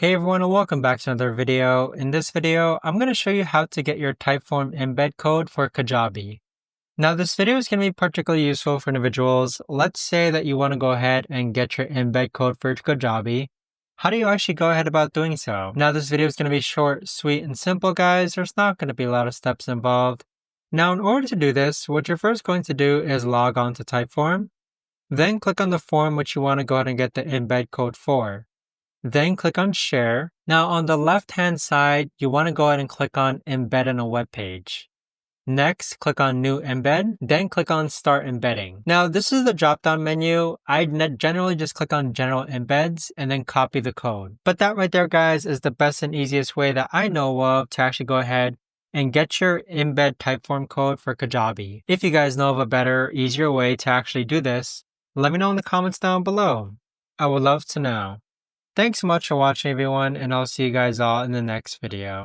Hey everyone and welcome back to another video. In this video, I'm going to show you how to get your Typeform Embed code for Kajabi. Now this video is going to be particularly useful for individuals. Let's say that you want to go ahead and get your embed code for Kajabi. How do you actually go ahead about doing so? Now this video is going to be short, sweet, and simple, guys. There's not going to be a lot of steps involved. Now in order to do this, what you're first going to do is log on to Typeform. Then click on the form which you want to go ahead and get the embed code for. Then click on Share. Now on the left-hand side, you want to go ahead and click on Embed in a web page. Next, click on New Embed, then click on Start Embedding. Now this is the drop-down menu. I generally just click on General Embeds and then copy the code. But that right there, guys, is the best and easiest way that I know of to actually go ahead and get your embed typeform code for Kajabi. If you guys know of a better, easier way to actually do this, let me know in the comments down below. I would love to know. Thanks so much for watching, everyone, and I'll see you guys all in the next video.